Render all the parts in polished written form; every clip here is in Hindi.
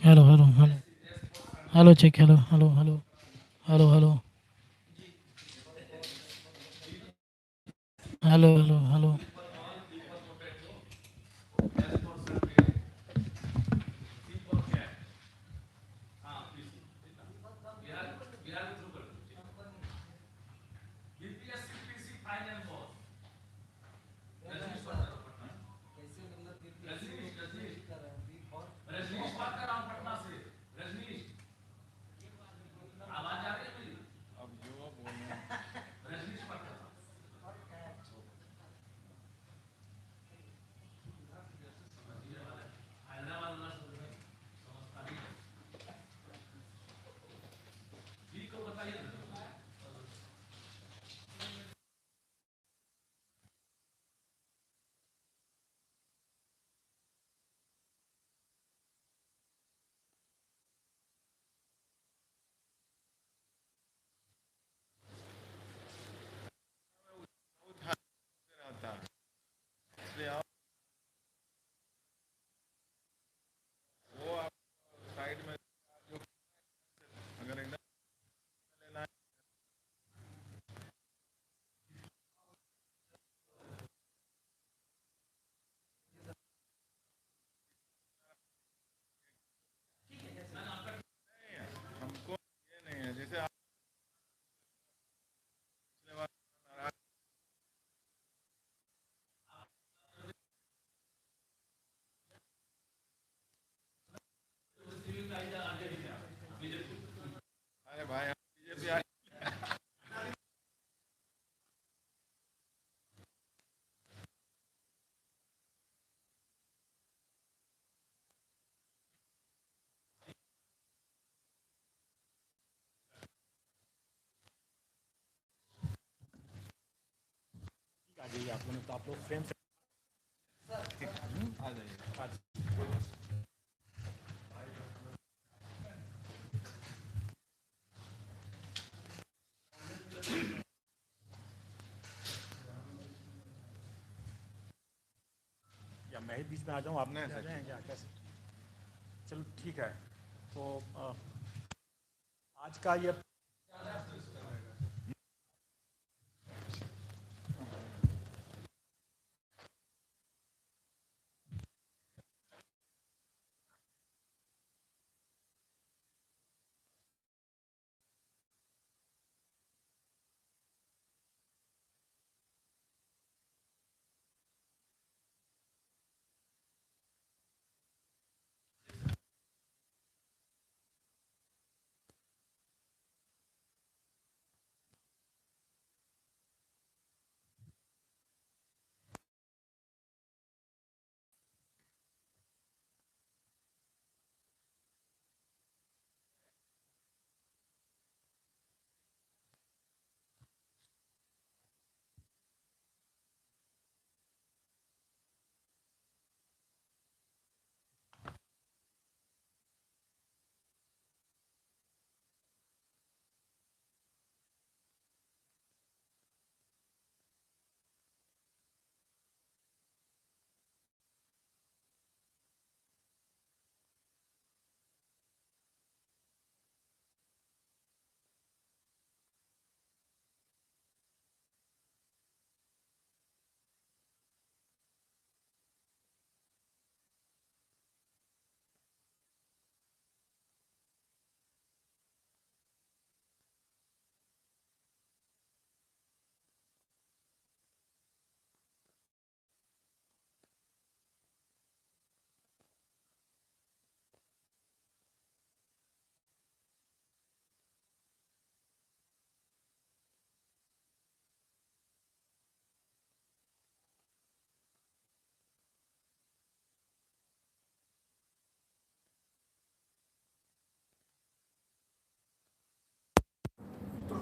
Hello hello hello hello check hello hello hello hello hello hello hello hello रहता है, इसलिए आप वो आप साइड में जो अगर एकदम लेना है। हमको ये नहीं है, जैसे आप पिछले बार नाराज। अरे भाई हम बीजेपी आए। आ जाइए आप लोग, तो आप लोग फ्रेम से आ जाइए। या मैं ही बीच में आ जाऊँ, आप नहीं आ सर, जाएँ क्या, कैसे? चलो ठीक है। तो आज का ये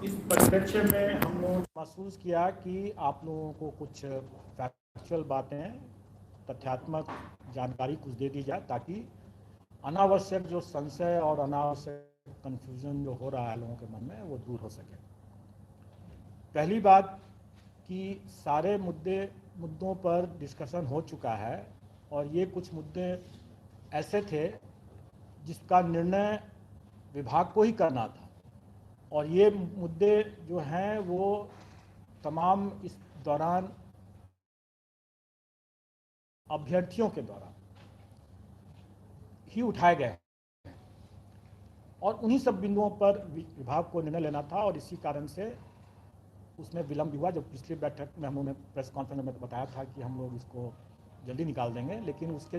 इस परिप्रेक्ष्य में हम लोगों ने महसूस किया कि आप लोगों को कुछ फैक्चुअल बातें, तथ्यात्मक जानकारी कुछ दे दी जाए, ताकि अनावश्यक जो संशय और अनावश्यक कन्फ्यूजन जो हो रहा है लोगों के मन में, वो दूर हो सके। पहली बात कि सारे मुद्दों पर डिस्कशन हो चुका है, और ये कुछ मुद्दे ऐसे थे जिसका निर्णय विभाग को ही करना था। और ये मुद्दे जो हैं वो तमाम इस दौरान अभ्यर्थियों के द्वारा ही उठाए गए और उन्हीं सब बिंदुओं पर विभाग को निर्णय लेना था और इसी कारण से उसमें विलंब हुआ। जब पिछली बैठक में हम लोगों ने प्रेस कॉन्फ्रेंस में बताया था कि हम लोग इसको जल्दी निकाल देंगे, लेकिन उसके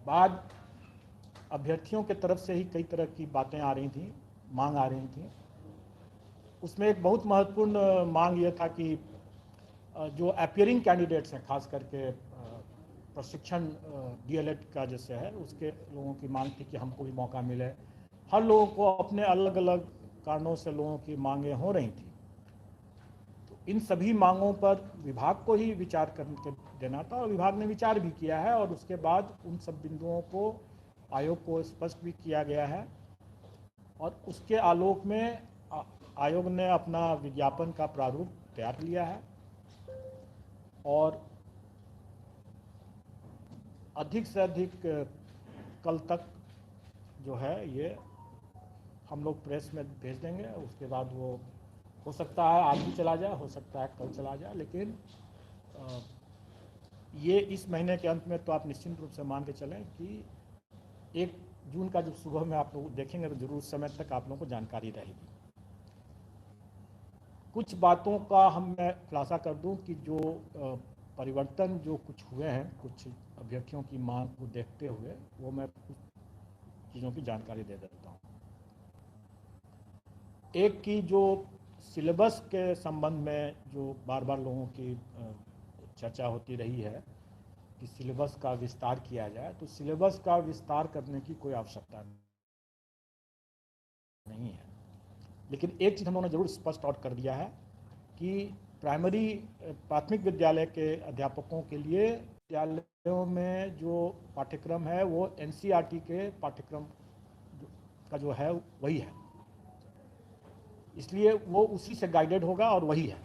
बाद अभ्यर्थियों के तरफ से ही कई तरह की बातें आ रही थी, मांग आ रही थी। उसमें एक बहुत महत्वपूर्ण मांग ये था कि जो अपियरिंग कैंडिडेट्स हैं, खास करके प्रशिक्षण डीएलएड का जैसे है, उसके लोगों की मांग थी कि हमको भी मौका मिले। हर लोगों को अपने अलग अलग कारणों से लोगों की मांगें हो रही थी। तो इन सभी मांगों पर विभाग को ही विचार करके देना था और विभाग ने विचार भी किया है और उसके बाद उन सब बिंदुओं को आयोग को स्पष्ट भी किया गया है और उसके आलोक में आयोग ने अपना विज्ञापन का प्रारूप तैयार लिया है और अधिक से अधिक कल तक जो है ये हम लोग प्रेस में भेज देंगे। उसके बाद वो हो सकता है आज भी चला जाए, हो सकता है कल चला जाए, लेकिन ये इस महीने के अंत में तो आप निश्चित रूप से मान के चलें कि 1 जून का जब सुबह में आप लोग देखेंगे तो जरूर उस समय तक आप लोगों को जानकारी रहेगी। कुछ बातों का मैं खुलासा कर दूं कि जो परिवर्तन जो कुछ हुए हैं कुछ अभ्यर्थियों की मांग को देखते हुए, वो मैं कुछ चीज़ों की जानकारी दे देता हूँ। एक की जो सिलेबस के संबंध में जो बार बार लोगों की चर्चा होती रही है कि सिलेबस का विस्तार किया जाए, तो सिलेबस का विस्तार करने की कोई आवश्यकता नहीं है। लेकिन एक चीज़ हम लोगों ने जरूर स्पष्ट आउट कर दिया है कि प्राथमिक विद्यालय के अध्यापकों के लिए विद्यालयों में जो पाठ्यक्रम है वो एनसीईआरटी के पाठ्यक्रम का जो है वही है, इसलिए वो उसी से गाइडेड होगा और वही है।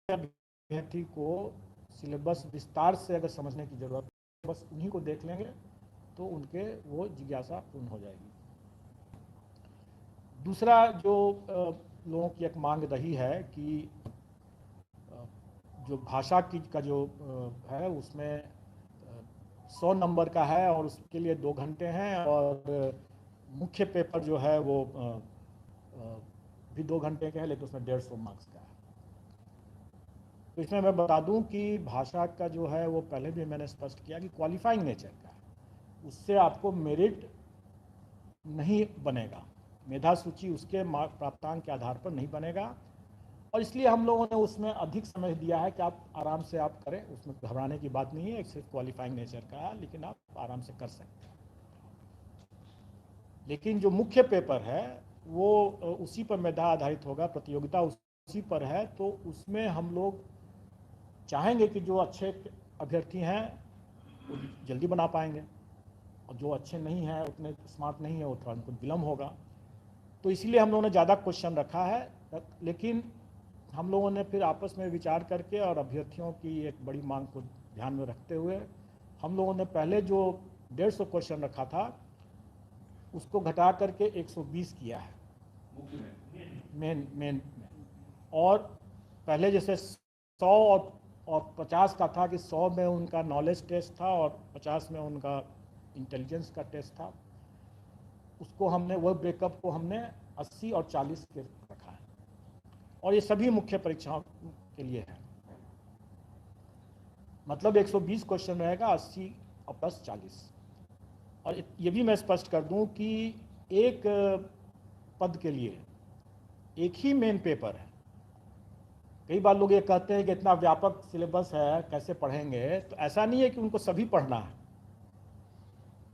अभ्यर्थी को सिलेबस विस्तार से अगर समझने की जरूरत है, बस उन्हीं को देख लेंगे तो उनके वो जिज्ञासा पूर्ण हो जाएगी। दूसरा जो लोगों की एक मांग रही है कि जो भाषा की का जो है उसमें 100 नंबर का है और उसके लिए 2 घंटे हैं और मुख्य पेपर जो है वो भी 2 घंटे का है, लेकिन उसमें 150 मार्क्स का है। तो इसमें मैं बता दूं कि भाषा का जो है वो पहले भी मैंने स्पष्ट किया कि क्वालिफाइंग नेचर का है, उससे आपको मेरिट नहीं बनेगा, मेधा सूची उसके प्राप्तांक के आधार पर नहीं बनेगा और इसलिए हम लोगों ने उसमें अधिक समय दिया है कि आप आराम से आप करें, उसमें घबराने की बात नहीं है, सिर्फ क्वालिफाइंग नेचर का है, लेकिन आप आराम से कर सकते हैं। लेकिन जो मुख्य पेपर है वो उसी पर मेधा आधारित होगा, प्रतियोगिता उसी पर है, तो उसमें हम लोग चाहेंगे कि जो अच्छे अभ्यर्थी हैं वो जल्दी बना पाएंगे और जो अच्छे नहीं हैं, उतने स्मार्ट नहीं है, वो थोड़ा उनको विलम्ब होगा। तो इसलिए हम लोगों ने ज़्यादा क्वेश्चन रखा है, लेकिन हम लोगों ने फिर आपस में विचार करके और अभ्यर्थियों की एक बड़ी मांग को ध्यान में रखते हुए हम लोगों ने पहले जो 150 क्वेश्चन रखा था उसको घटा करके 120 किया है मेन। और पहले जैसे 100 और 50 का था कि 100 में उनका नॉलेज टेस्ट था और 50 में उनका इंटेलिजेंस का टेस्ट था, उसको हमने वो ब्रेकअप को हमने 80 और 40 के रखा है और ये सभी मुख्य परीक्षाओं के लिए है। मतलब 120 क्वेश्चन रहेगा, 80 और प्लस 40। और ये भी मैं स्पष्ट कर दूं कि एक पद के लिए एक ही मेन पेपर है। कई बार लोग ये कहते हैं कि इतना व्यापक सिलेबस है कैसे पढ़ेंगे, तो ऐसा नहीं है कि उनको सभी पढ़ना है,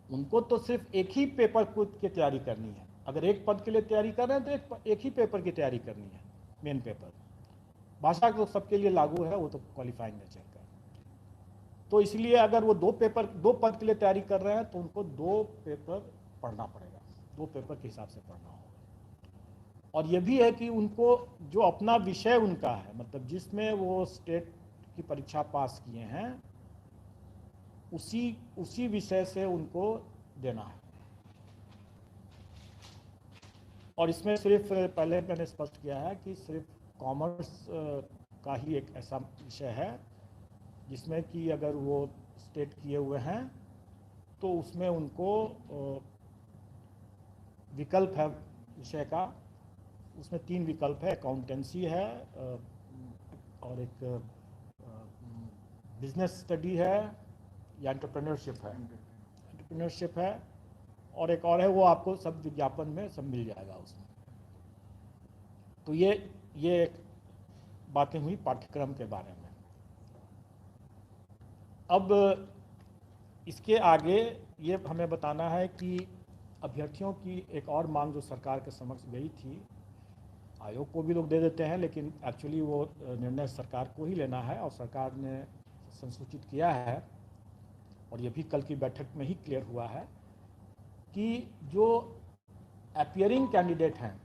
उनको तो सिर्फ एक ही पेपर की तैयारी करनी है। अगर एक पद के लिए तैयारी कर रहे हैं तो एक ही पेपर की तैयारी करनी है, मेन पेपर। भाषा तो सबके लिए लागू है, वो तो क्वालिफाइंग नेचर का। तो इसलिए अगर वो 2 पद के लिए तैयारी कर रहे हैं तो उनको 2 पेपर पढ़ना पड़ेगा, 2 पेपर के हिसाब से पढ़ना होगा। और ये भी है कि उनको जो अपना विषय उनका है, मतलब जिसमें वो स्टेट की परीक्षा पास किए हैं, उसी विषय से उनको देना है। और इसमें सिर्फ पहले मैंने स्पष्ट किया है कि सिर्फ कॉमर्स का ही एक ऐसा विषय है जिसमें कि अगर वो स्टेट किए हुए हैं तो उसमें उनको विकल्प है विषय का। उसमें 3 विकल्प है, अकाउंटेंसी है और एक बिजनेस स्टडी है या एंटरप्रेन्योरशिप है और एक और है, वो आपको सब विज्ञापन में सब मिल जाएगा उसमें। तो ये एक बातें हुई पाठ्यक्रम के बारे में। अब इसके आगे ये हमें बताना है कि अभ्यर्थियों की एक और मांग जो सरकार के समक्ष गई थी, आयोग को भी लोग दे देते हैं लेकिन एक्चुअली वो निर्णय सरकार को ही लेना है और सरकार ने संसूचित किया है और ये भी कल की बैठक में ही क्लियर हुआ है कि जो अपीयरिंग कैंडिडेट हैं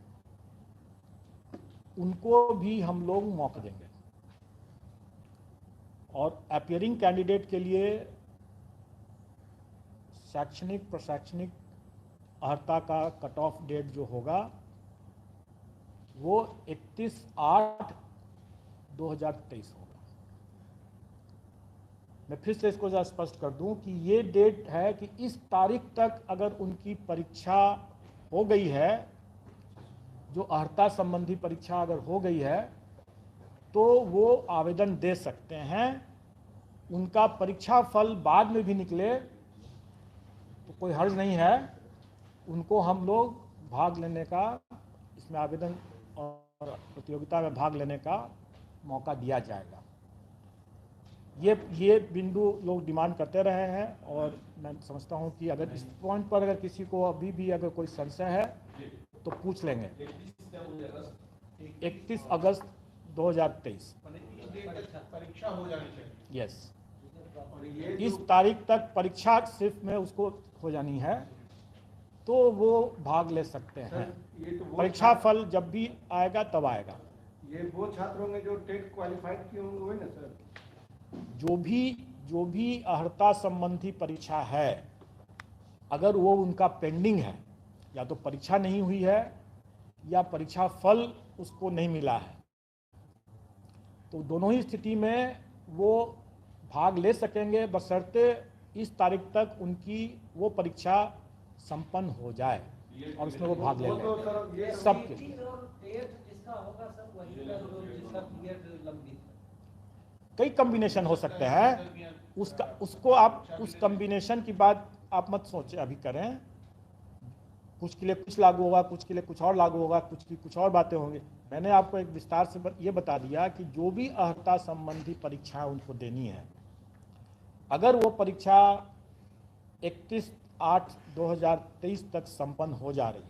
उनको भी हम लोग मौका देंगे और अपीयरिंग कैंडिडेट के लिए शैक्षणिक प्रशैक्षणिक अर्हता का कट ऑफ डेट जो होगा वो 31/8/2023 होगा। मैं फिर से इसको ज़रा स्पष्ट कर दूं कि ये डेट है कि इस तारीख तक अगर उनकी परीक्षा हो गई है, जो अर्हता संबंधी परीक्षा अगर हो गई है तो वो आवेदन दे सकते हैं। उनका परीक्षा फल बाद में भी निकले तो कोई हर्ज नहीं है, उनको हम लोग भाग लेने का, इसमें आवेदन और प्रतियोगिता में भाग लेने का मौका दिया जाएगा। ये बिंदु लोग डिमांड करते रहे हैं और मैं समझता हूं कि अगर इस पॉइंट पर अगर किसी को अभी भी अगर कोई संशय है तो पूछ लेंगे। 31 अगस्त 2023 परीक्षा हो जानी चाहिए। यस, इस तारीख तक परीक्षा सिर्फ में उसको हो जानी है तो वो भाग ले सकते हैं। परीक्षा फल जब भी आएगा तब आएगा। ये वो छात्र होंगे जो टेट क्वालिफाइड किए होंगे वही ना सर? जो भी अर्हता संबंधी परीक्षा है, अगर वो उनका पेंडिंग है, या तो परीक्षा नहीं हुई है या परीक्षा फल उसको नहीं मिला है, तो दोनों ही स्थिति में वो भाग ले सकेंगे बशर्ते इस तारीख तक उनकी वो परीक्षा संपन्न हो जाए और उसमें वो भाग ले लें। सबके कई कॉम्बिनेशन हो सकते हैं, उसको आप उस कॉम्बिनेशन की बात आप मत सोचें, अभी करें। कुछ के लिए कुछ लागू होगा, कुछ के लिए कुछ और लागू होगा, कुछ की कुछ और बातें होंगी। मैंने आपको एक विस्तार से ये बता दिया कि जो भी अर्हता संबंधी परीक्षा उनको देनी है, अगर वो परीक्षा 31/8/2023 तक संपन्न हो जा रही है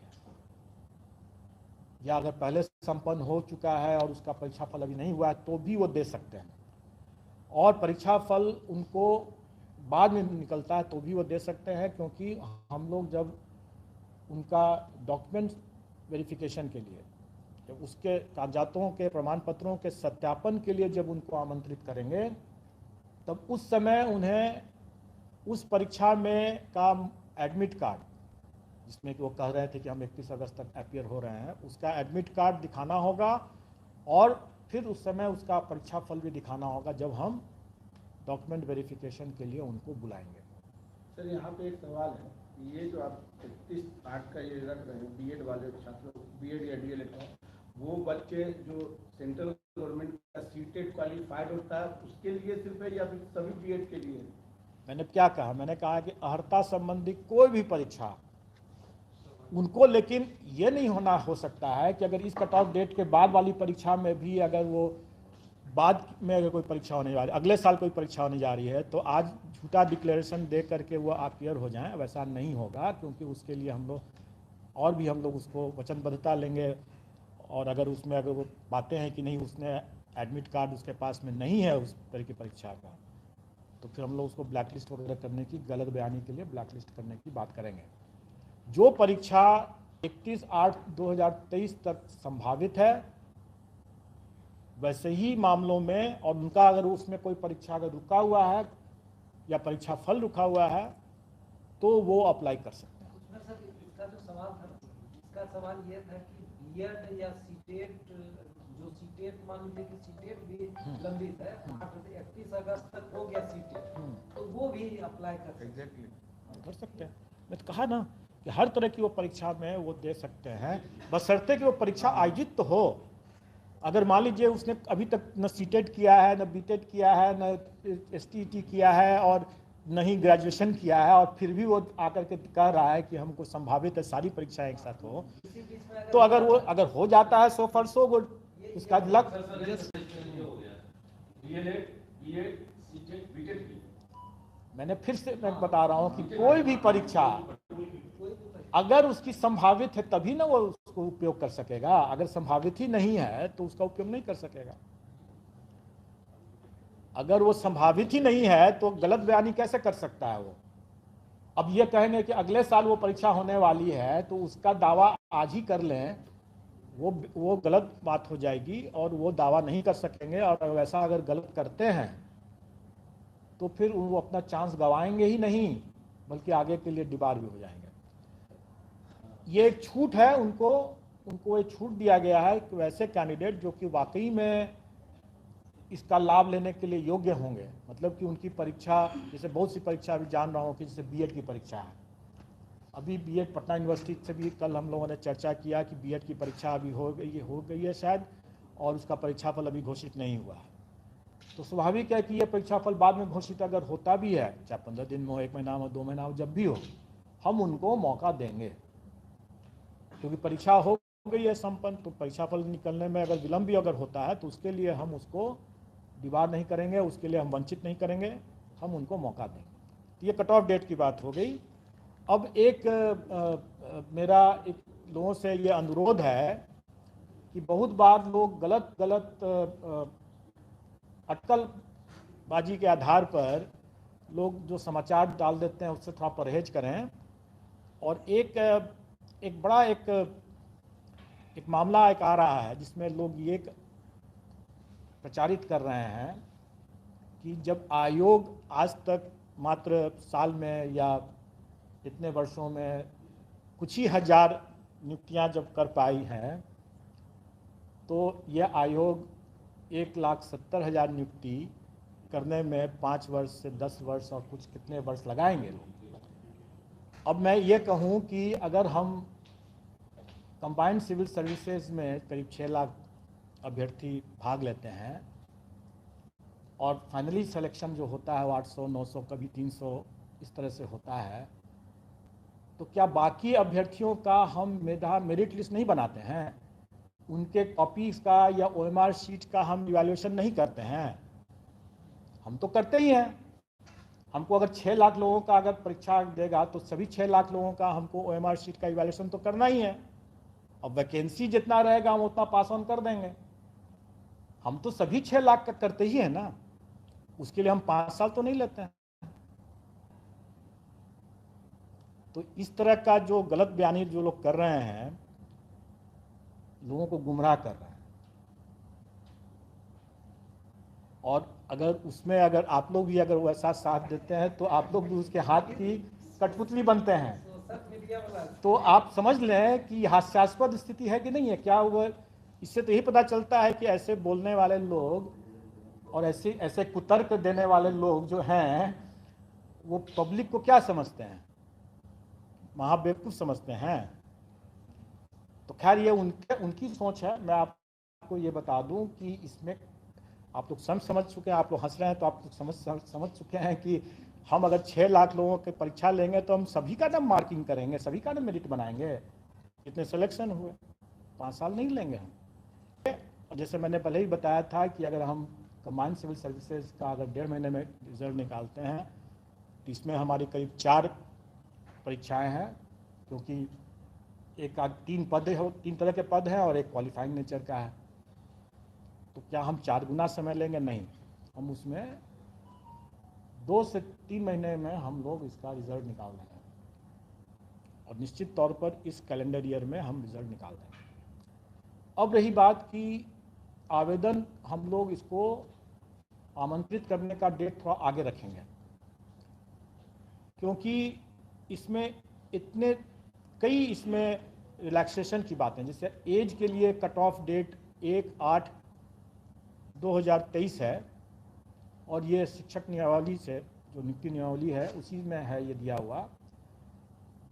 या अगर पहले संपन्न हो चुका है और उसका परीक्षा फल अभी नहीं हुआ है तो भी वो दे सकते हैं, और परीक्षा फल उनको बाद में निकलता है तो भी वो दे सकते हैं, क्योंकि हम लोग जब उनका डॉक्यूमेंट वेरिफिकेशन के लिए, जब उसके कागजातों के प्रमाण पत्रों के सत्यापन के लिए जब उनको आमंत्रित करेंगे, तब उस समय उन्हें उस परीक्षा में का एडमिट कार्ड, जिसमें कि वो कह रहे थे कि हम 31 अगस्त तक अपीयर हो रहे हैं, उसका एडमिट कार्ड दिखाना होगा और फिर उस समय उसका परीक्षा फल भी दिखाना होगा जब हम डॉक्यूमेंट वेरिफिकेशन के लिए उनको बुलाएंगे। सर यहाँ पे एक सवाल है, ये जो आप 31/8 का ये रख रहे हैं बीएड वाले छात्रों, बीएड या डीएलएड का, वो बच्चे जो सेंट्रल गवर्नमेंट का सीटेट क्वालिफाइड होता है उसके लिए सिर्फ है या फिर सभी बीएड के लिए? मैंने क्या कहा? मैंने कहा कि अर्हता संबंधी कोई भी परीक्षा उनको, लेकिन ये नहीं हो सकता है कि अगर इस कट ऑफ डेट के बाद वाली परीक्षा में भी अगर वो बाद में अगर कोई परीक्षा होने जा रही है, अगले साल कोई परीक्षा होने जा रही है, तो आज झूठा डिक्लेरेशन दे करके वो अपीयर हो जाएं, वैसा नहीं होगा। क्योंकि उसके लिए हम लोग और भी हम लोग उसको वचनबद्धता लेंगे, और अगर उसमें अगर वो बातें हैं कि नहीं उसने एडमिट कार्ड उसके पास में नहीं है उस तरह की परीक्षा का, तो फिर हम लोग उसको ब्लैक लिस्ट वगैरह करने की, गलत बयानी के लिए ब्लैक लिस्ट करने की बात करेंगे। जो परीक्षा 31/8/2023 तक संभावित है, वैसे ही मामलों में, और उनका अगर उसमें कोई परीक्षा अगर रुका हुआ है या परीक्षा फल रुका हुआ है तो वो अप्लाई कर सकते हैं। उसमें सर इसका जो सवाल था, इसका मेरा सवाल ये था कि बीएड या सीटेट, जो सीटेट मान लीजिए कि सीटेट भी लंबित है, 31 अगस्त तक हो गया सीटेट, तो वो भी अप्लाई कर सकते हैं। एग्जैक्टली कर सकते हैं। मैं तो कहा ना कि हर तरह की वो परीक्षा में वो दे सकते हैं, बशर्ते कि वो परीक्षा आयोजित तो हो। अगर मान लीजिए उसने अभी तक न सीटेट किया है, न बीटेट किया है, न एसटीईटी किया है और न ही ग्रेजुएशन किया है, और फिर भी वो आकर के कह रहा है कि हमको संभावित है सारी परीक्षाएं एक साथ हो, इसी बीच में तो अगर हो जाता है सो फॉर सो गुड, उसका लक। मैंने फिर से मैं बता रहा हूँ कि कोई भी परीक्षा अगर उसकी संभावित है तभी ना वो उसको उपयोग कर सकेगा, अगर संभावित ही नहीं है तो उसका उपयोग नहीं कर सकेगा। अगर वो संभावित ही नहीं है तो गलत बयानी कैसे कर सकता है वो। अब ये कहेंगे कि अगले साल वो परीक्षा होने वाली है तो उसका दावा आज ही कर लें, वो गलत बात हो जाएगी और वो दावा नहीं कर सकेंगे, और वैसा अगर गलत करते हैं तो फिर वो अपना चांस गंवाएंगे ही नहीं बल्कि आगे के लिए डिबार भी हो जाएंगे। ये एक छूट है, उनको एक छूट दिया गया है कि वैसे कैंडिडेट जो कि वाकई में इसका लाभ लेने के लिए योग्य होंगे, मतलब कि उनकी परीक्षा, जैसे बहुत सी परीक्षा अभी जान रहा हूँ कि जैसे बीएड की परीक्षा है, अभी बीएड पटना यूनिवर्सिटी से भी कल हम लोगों ने चर्चा किया कि बीएड की परीक्षा अभी हो गई है शायद, और उसका परीक्षाफल अभी घोषित नहीं हुआ है। तो स्वाभाविक है कि ये परीक्षाफल बाद में घोषित अगर होता भी है, चाहे 15 दिन में हो, 1 महीना में, 2 महीना हो, जब भी हो, हम उनको मौका देंगे, क्योंकि परीक्षा हो गई है संपन्न। तो परीक्षाफल निकलने में अगर विलम्ब भी अगर होता है तो उसके लिए हम उसको दीवार नहीं करेंगे, उसके लिए हम वंचित नहीं करेंगे, हम उनको मौका देंगे। तो ये कट ऑफ डेट की बात हो गई। अब मेरा एक लोगों से ये अनुरोध है कि बहुत बार लोग गलत अटकलबाजी के आधार पर लोग जो समाचार डाल देते हैं उससे थोड़ा परहेज करें। और एक बड़ा एक मामला एक आ रहा है जिसमें लोग ये प्रचारित कर रहे हैं कि जब आयोग आज तक मात्र साल में या इतने वर्षों में कुछ ही हजार नियुक्तियां जब कर पाई हैं, तो यह आयोग 1,70,000 नियुक्ति करने में 5 वर्ष से 10 वर्ष और कुछ कितने वर्ष लगाएंगे लोग। अब मैं ये कहूँ कि अगर हम कंबाइंड सिविल सर्विसेज में करीब 6 लाख अभ्यर्थी भाग लेते हैं और फाइनली सिलेक्शन जो होता है वो 800, 900, कभी 300 इस तरह से होता है, तो क्या बाकी अभ्यर्थियों का हम मेरिट लिस्ट नहीं बनाते हैं? उनके कॉपीज का या ओएमआर शीट का हम इवैल्यूएशन नहीं करते हैं? हम तो करते ही हैं। हमको अगर 6 लाख लोगों का अगर परीक्षा देगा तो सभी 6 लाख लोगों का हमको ओएमआर शीट का इवैल्यूएशन तो करना ही है। अब वैकेंसी जितना रहेगा हम उतना पास ऑन कर देंगे। हम तो सभी 6 लाख का करते ही है ना, उसके लिए हम 5 साल तो नहीं लेते हैं। तो इस तरह का जो गलत बयानी जो लोग कर रहे हैं, लोगों को गुमराह कर रहे हैं। और अगर उसमें अगर आप लोग भी अगर वैसा साथ देते हैं तो आप लोग भी उसके हाथ की कठपुतली बनते हैं। तो आप समझ लें कि हास्यास्पद स्थिति है कि नहीं है। क्या वो, इससे तो यही पता चलता है कि ऐसे बोलने वाले लोग और ऐसे कुतर्क देने वाले लोग जो हैं वो पब्लिक को क्या समझते हैं, महाबेवकूफ़ समझते हैं। तो खैर ये उनकी सोच है। मैं आपको ये बता दूं कि इसमें आप लोग समझ चुके हैं, आप लोग हंस रहे हैं तो आप लोग समझ चुके हैं कि हम अगर 6 लाख लोगों की परीक्षा लेंगे तो हम सभी का ना मार्किंग करेंगे, सभी का ना मेरिट बनाएंगे, कितने सिलेक्शन हुए। 5 साल नहीं लेंगे हम। जैसे मैंने पहले ही बताया था कि अगर हम कंबाइंड सिविल सर्विसेज का अगर 1.5 महीने में रिजल्ट निकालते हैं तो इसमें हमारी करीब 4 परीक्षाएं हैं, क्योंकि 3 तरह के पद हैं और एक क्वालिफाइंग नेचर का है। तो क्या हम 4 गुना समय लेंगे? नहीं, हम उसमें 2 से 3 महीने में हम लोग इसका रिजल्ट निकाल रहे हैं और निश्चित तौर पर इस कैलेंडर ईयर में हम रिजल्ट निकाल देंगे। अब रही बात कि आवेदन, हम लोग इसको आमंत्रित करने का डेट थोड़ा आगे रखेंगे, क्योंकि इसमें कई इसमें रिलैक्सेशन की बातें, जैसे एज के लिए कट ऑफ डेट 1/8/2023 है, और ये शिक्षक नियमावली से जो नियुक्ति नियमावली है उसी में है ये दिया हुआ।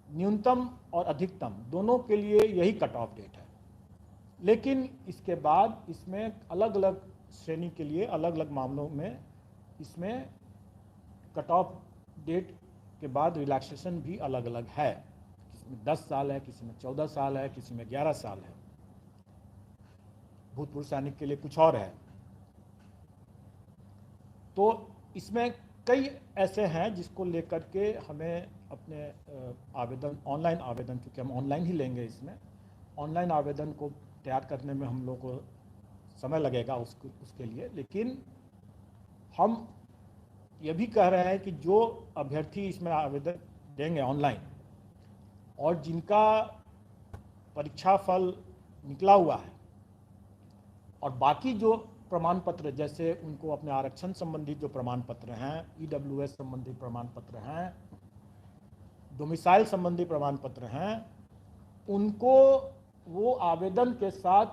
न्यूनतम और अधिकतम दोनों के लिए यही कट ऑफ डेट है, लेकिन इसके बाद इसमें अलग अलग श्रेणी के लिए अलग अलग मामलों में इसमें कट ऑफ डेट के बाद रिलैक्सेशन भी अलग अलग है। किसी में 10 साल है, किसी में 14 साल है, किसी में 11 साल है। भूतपूर्व सैनिक के लिए कुछ और है। तो इसमें कई ऐसे हैं जिसको लेकर के हमें अपने आवेदन, ऑनलाइन आवेदन, क्योंकि हम ऑनलाइन ही लेंगे, इसमें ऑनलाइन आवेदन को तैयार करने में हम लोग को समय लगेगा उसके लिए। लेकिन हम ये भी कह रहे हैं कि जो अभ्यर्थी इसमें आवेदन देंगे ऑनलाइन और जिनका परीक्षा फल निकला हुआ है और बाकी जो प्रमाण पत्र, जैसे उनको अपने आरक्षण संबंधी जो प्रमाण पत्र हैं, ईडब्ल्यूएस संबंधी प्रमाण पत्र हैं, डोमिसाइल संबंधी प्रमाण पत्र हैं, उनको वो आवेदन के साथ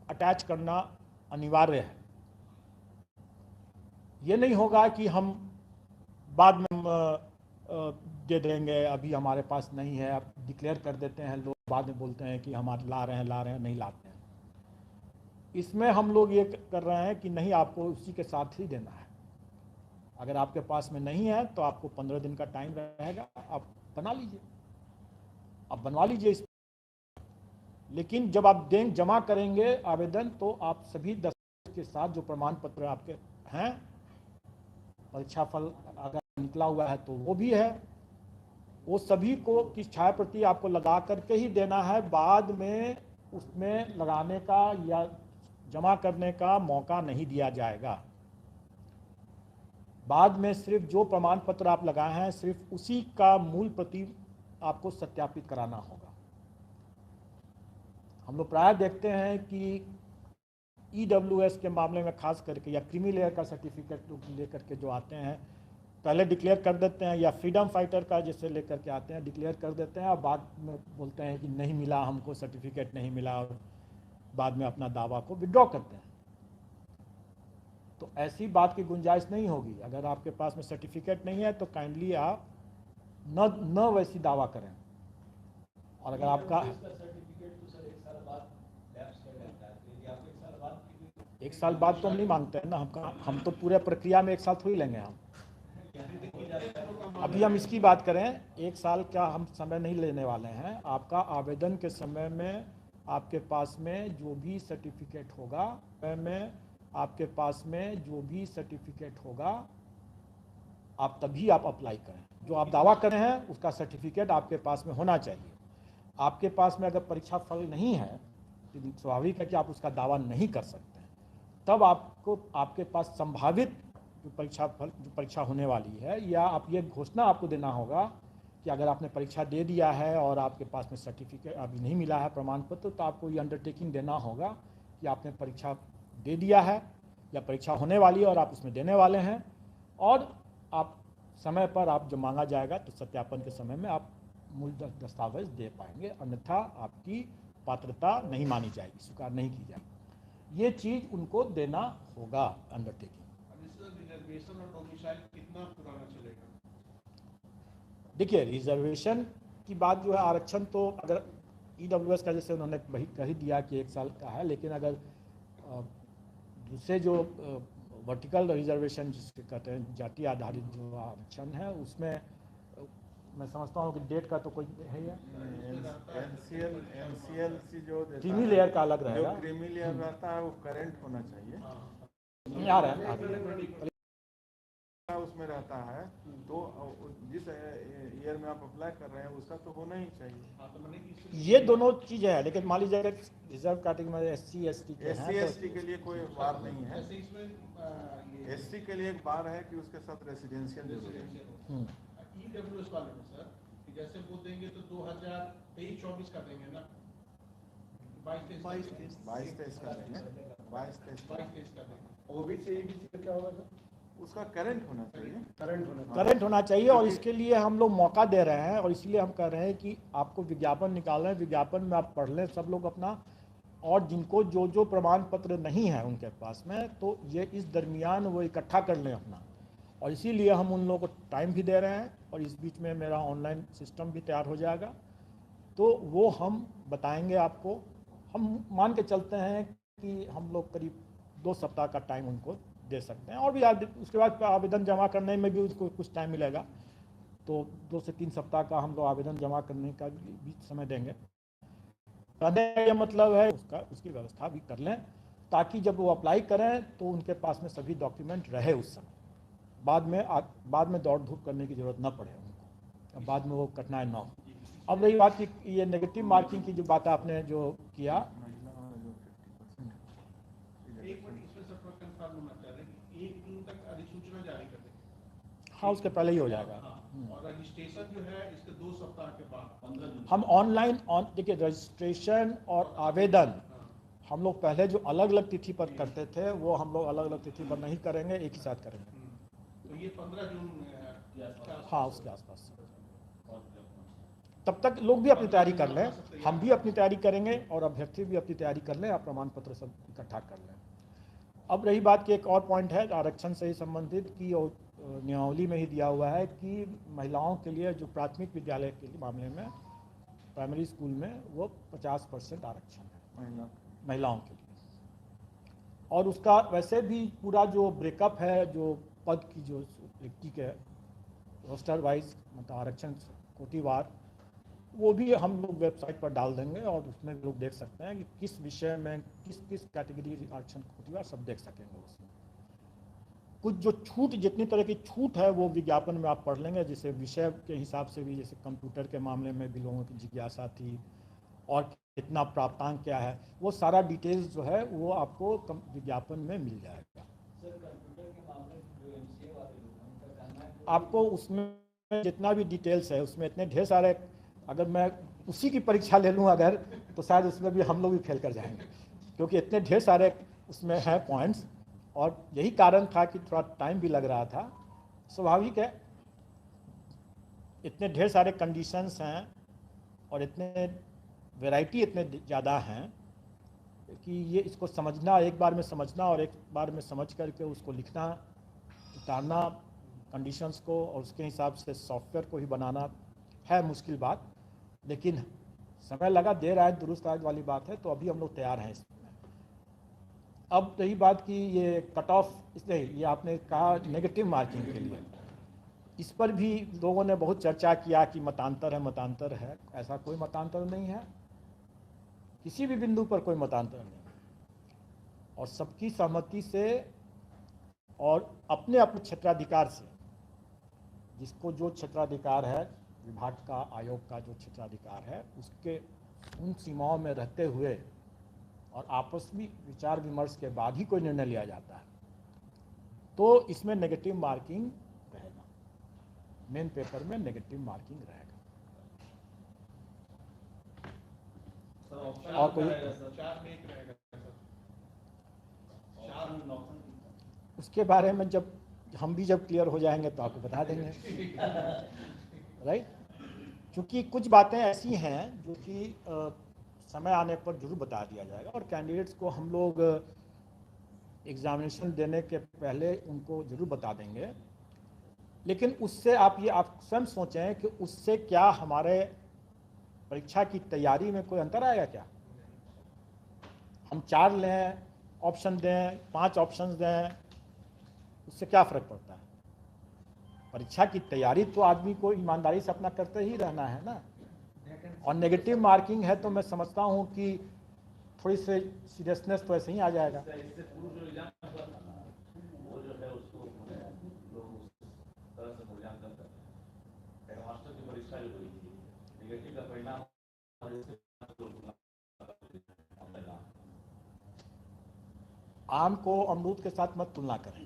अटैच करना अनिवार्य है। ये नहीं होगा कि हम बाद में दे देंगे, अभी हमारे पास नहीं है, अब डिक्लेयर कर देते हैं, लोग बाद में बोलते हैं कि हम ला रहे हैं, नहीं लाते हैं। इसमें हम लोग ये कर रहे हैं कि नहीं, आपको उसी के साथ ही देना है। अगर आपके पास में नहीं है तो आपको 15 दिन का टाइम रहेगा, आप बना लीजिए, आप बनवा लीजिए इस। लेकिन जब आप जमा करेंगे आवेदन, तो आप सभी दस्तावेज के साथ जो प्रमाण पत्र आपके हैं, परीक्षा फल अगर निकला हुआ है तो वो भी है, वो सभी को की छाया प्रति आपको लगा करके ही देना है। बाद में उसमें लगाने का या जमा करने का मौका नहीं दिया जाएगा। बाद में सिर्फ जो प्रमाण पत्र आप लगाए हैं, सिर्फ उसी का मूल प्रति आपको सत्यापित कराना होगा। हम लोग प्राय देखते हैं कि ईडब्ल्यूएस के मामले में खास करके, या क्रीमी लेयर का सर्टिफिकेट लेकर के जो आते हैं, पहले डिक्लेयर कर देते हैं, या फ्रीडम फाइटर का जैसे लेकर के आते हैं, डिक्लेयर कर देते हैं और बाद में बोलते हैं कि नहीं मिला, हमको सर्टिफिकेट नहीं मिला, और बाद में अपना दावा को विड्रॉ करते हैं। तो ऐसी बात की गुंजाइश नहीं होगी। अगर आपके पास में सर्टिफिकेट नहीं है तो काइंडली आप न वैसी दावा करें। और अगर आपका एक साल बाद तो हम नहीं मांगते हैं ना, हम तो पूरे प्रक्रिया में एक साल थोड़ी लेंगे। हम अभी हम इसकी बात करें, एक साल का हम समय नहीं लेने वाले हैं। आपका आवेदन के समय में आपके पास में जो भी सर्टिफिकेट होगा, आपके पास में जो भी सर्टिफिकेट होगा, आप तभी आप अप्लाई करें। जो आप दावा कर रहे हैं उसका सर्टिफिकेट आपके पास में होना चाहिए। आपके पास में अगर परीक्षा फल नहीं है तो स्वाभाविक है कि आप उसका दावा नहीं कर सकते हैं। तब आपको आपके पास संभावित जो परीक्षा होने वाली है, या आप ये घोषणा आपको देना होगा कि अगर आपने परीक्षा दे दिया है और आपके पास में सर्टिफिकेट अभी नहीं मिला है, प्रमाण पत्र, तो आपको ये अंडरटेकिंग देना होगा कि आपने परीक्षा दे दिया है या परीक्षा होने वाली है और आप उसमें देने वाले हैं, और आप समय पर आप जब मांगा जाएगा तो सत्यापन के समय में आप मूल दस्तावेज दे पाएंगे, अन्यथा आपकी पात्रता नहीं मानी जाएगी, स्वीकार नहीं की जाएगी। ये चीज़ उनको देना होगा अंडरटेकिंग। रिजर्वेशन और डोमिसाइल कितना पुराना चलेगा? देखिए, रिजर्वेशन की बात जो है, आरक्षण तो अगर ईडब्ल्यूएस का जैसे उन्होंने वही कह दिया कि 1 साल का है, लेकिन अगर दूसरे जो वर्टिकल रिजर्वेशन जिसके कहते हैं, जाति आधारित जो आरक्षण है, उसमें मैं समझता हूँ कि डेट का तो कोई है या एनसीएलसी जो क्रीमी लेयर का अलग रहेगा, जो क्रीमी लेयर रहता है वो करंट होना चाहिए। नहीं आ रहा है उसमें रहता है, तो जिस ईयर में आप अप्लाई कर रहे हैं उसका तो होना ही चाहिए। ये दोनों चीज़ें हैं, लेकिन मान लीजिए अगर रिजर्व कैटेगरी एससी एसटी के लिए कोई बार नहीं है। एससी के लिए एक बार है कि उसके साथ रेसिडेंशियल जरूरी है। ईडब्ल्यूएस वाले में सर, जैसे वो देंगे तो 2023-24 का देंगे ना, 22-23 22-23 का देंगे, 22-23 का देंगे। ओबीसी का क्या होगा सर? उसका करंट होना चाहिए। करंट होना चाहिए, और इसके लिए हम लोग मौका दे रहे हैं, और इसलिए हम कह रहे हैं कि आपको विज्ञापन निकाल रहे हैं, विज्ञापन में आप पढ़ लें सब लोग अपना, और जिनको जो जो प्रमाण पत्र नहीं है उनके पास में, तो ये इस दरमियान वो इकट्ठा कर लें अपना। और इसीलिए हम उन लोगों को टाइम भी दे रहे हैं, और इस बीच में मेरा ऑनलाइन सिस्टम भी तैयार हो जाएगा, तो वो हम बताएंगे आपको। हम मान के चलते हैं कि हम लोग करीब 2 सप्ताह का टाइम उनको दे सकते हैं, और भी उसके बाद आवेदन जमा करने में भी उसको कुछ टाइम मिलेगा, तो 2 से 3 सप्ताह का हम लोग आवेदन जमा करने का भी समय देंगे। कहने का मतलब है उसकी व्यवस्था भी कर लें, ताकि जब वो अप्लाई करें तो उनके पास में सभी डॉक्यूमेंट रहे उस समय, बाद में दौड़ धूप करने की ज़रूरत न पड़े उनको, बाद में वो कठिनाई ना हो। अब रही बात कि ये नेगेटिव मार्किंग की जो बात आपने जो किया, एक मिनट इसमें सब कंफर्म होना चाह रहे हैं कि 1 जून तक अधिसूचना जारी कर देंगे। हाँ उसके पहले ही हो जाएगा। और रजिस्ट्रेशन जो है इसके 2 सप्ताह के बाद 15 जून हम ऑनलाइन देखिए रजिस्ट्रेशन और आवेदन हम लोग पहले जो अलग अलग तिथि पर करते थे, वो हम लोग अलग अलग तिथि पर नहीं करेंगे, एक ही साथ करेंगे। तो ये 15 जून हाँ उसके आसपास। तब तक लोग भी अपनी तैयारी कर लें, हम भी अपनी तैयारी करेंगे, और अभ्यर्थी भी अपनी तैयारी कर लें, आप प्रमाण पत्र सब इकट्ठा कर लें। अब रही बात कि एक और पॉइंट है आरक्षण से ही संबंधित, कि नियमावली में ही दिया हुआ है कि महिलाओं के लिए जो प्राथमिक विद्यालय के मामले में प्राइमरी स्कूल में वो 50% आरक्षण है महिलाओं के लिए। और उसका वैसे भी पूरा जो ब्रेकअप है, जो पद की जो व्यक्ति के रोस्टर वाइज मतलब आरक्षण कोटिवार, वो भी हम लोग वेबसाइट पर डाल देंगे, और उसमें लोग देख सकते हैं कि किस विषय में किस किस कैटेगरी आरक्षण कोटिवार सब देख सकेंगे उसमें। कुछ जो छूट, जितनी तरह की छूट है वो विज्ञापन में आप पढ़ लेंगे, जैसे विषय के हिसाब से भी, जैसे कंप्यूटर के मामले में भी लोगों की जिज्ञासा थी, और कितना प्राप्तांक क्या है, वो सारा डिटेल्स जो है वो आपको विज्ञापन में मिल जाएगा। आपको उसमें जितना भी डिटेल्स है उसमें इतने ढेर सारे, अगर मैं उसी की परीक्षा ले लूँ अगर, तो शायद उसमें भी हम लोग भी फेल कर जाएंगे, क्योंकि इतने ढेर सारे उसमें हैं पॉइंट्स, और यही कारण था कि थोड़ा टाइम भी लग रहा था। स्वाभाविक है, इतने ढेर सारे कंडीशंस हैं और इतने वैरायटी इतने ज़्यादा हैं कि ये इसको समझना, एक बार में समझना और एक बार में समझ करके उसको लिखना, उतारना कंडीशंस को, और उसके हिसाब से सॉफ्टवेयर को ही बनाना है मुश्किल बात, लेकिन समय लगा, देर आए दुरुस्त आए वाली बात है, तो अभी हम लोग तैयार हैं इसमें। अब रही बात कि ये कट ऑफ, इसलिए ये आपने कहा नेगेटिव मार्किंग के लिए, इस पर भी लोगों ने बहुत चर्चा किया कि मतांतर है, मतांतर है। ऐसा कोई मतांतर नहीं है, किसी भी बिंदु पर कोई मतांतर नहीं, और सबकी सहमति से और अपने अपने क्षेत्राधिकार से, जिसको जो क्षेत्राधिकार है, विभाग का, आयोग का जो क्षेत्राधिकार है, उसके उन सीमाओं में रहते हुए और आपस में विचार विमर्श के बाद ही कोई निर्णय लिया जाता है, तो इसमें नेगेटिव मार्किंग रहेगा, मेन पेपर में नेगेटिव मार्किंग रहेगा। और कोई उसके बारे में जब हम भी जब क्लियर हो जाएंगे तो आपको बता देंगे, राइट। क्योंकि कुछ बातें ऐसी हैं जो कि समय आने पर जरूर बता दिया जाएगा, और कैंडिडेट्स को हम लोग एग्जामिनेशन देने के पहले उनको जरूर बता देंगे, लेकिन उससे आप स्वयं सोचें कि उससे क्या हमारे परीक्षा की तैयारी में कोई अंतर आएगा क्या? हम 4 लें ऑप्शन दें, 5 ऑप्शन दें, उससे क्या फ़र्क पड़ता है? परीक्षा की तैयारी तो आदमी को ईमानदारी से अपना करते ही रहना है ना। और नेगेटिव मार्किंग है तो मैं समझता हूँ कि थोड़ी सी सीरियसनेस तो ऐसे ही आ जाएगा। आम को अमरूद के साथ मत तुलना करें।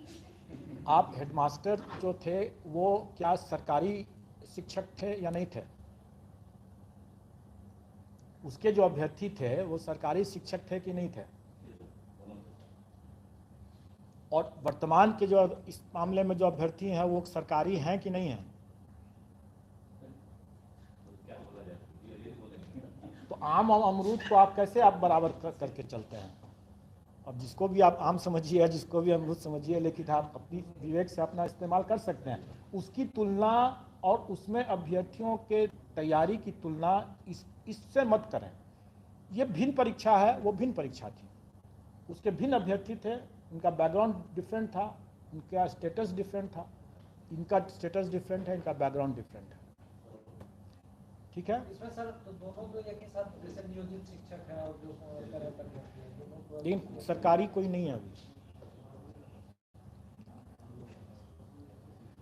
आप हेडमास्टर जो थे वो क्या सरकारी शिक्षक थे या नहीं थे? उसके जो अभ्यर्थी थे वो सरकारी शिक्षक थे कि नहीं थे? और वर्तमान के जो इस मामले में जो अभ्यर्थी हैं वो सरकारी हैं कि नहीं हैं। तो आम और अमरूद को आप कैसे आप बराबर करके चलते हैं। अब जिसको भी आप आम समझिए, जिसको भी अमरूद समझिए, लेकिन आप अपनी विवेक से अपना इस्तेमाल कर सकते हैं। उसकी तुलना और उसमें अभ्यर्थियों के तैयारी की तुलना इससे मत करें। ये भिन्न परीक्षा है, वो भिन्न परीक्षा थी, उसके भिन्न अभ्यर्थी थे, उनका बैकग्राउंड डिफरेंट था, उनका स्टेटस डिफरेंट था, इनका स्टेटस डिफरेंट है, इनका बैकग्राउंड डिफरेंट है। ठीक है। इसमें सर तो दोनों तो एक ही साथ जैसे नियोजित शिक्षक है और जो तरह पर लेकिन सरकारी कोई नहीं है अभी।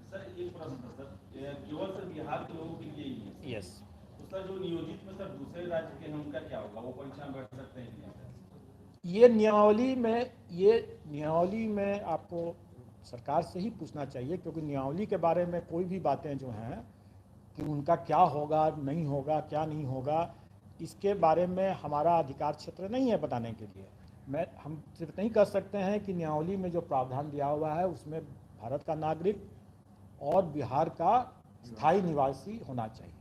सर एक प्रश्न था सर, केवल सर बिहार के लोगों के लिए ही है। यस। तो सर जो नियोजित में सर दूसरे राज्य के हैं उनका क्या होगा, वो परीक्षा में बैठ सकते हैं कि नहीं? ये नियमावली में आपको सरकार से ही पूछना चाहिए, क्योंकि नियमावली के बारे में कोई भी बातें जो हैं कि उनका क्या होगा नहीं होगा, क्या नहीं होगा, इसके बारे में हमारा अधिकार क्षेत्र नहीं है बताने के लिए। हम सिर्फ नहीं कह सकते हैं कि नियमावली में जो प्रावधान दिया हुआ है उसमें भारत का नागरिक और बिहार का स्थायी निवासी होना चाहिए,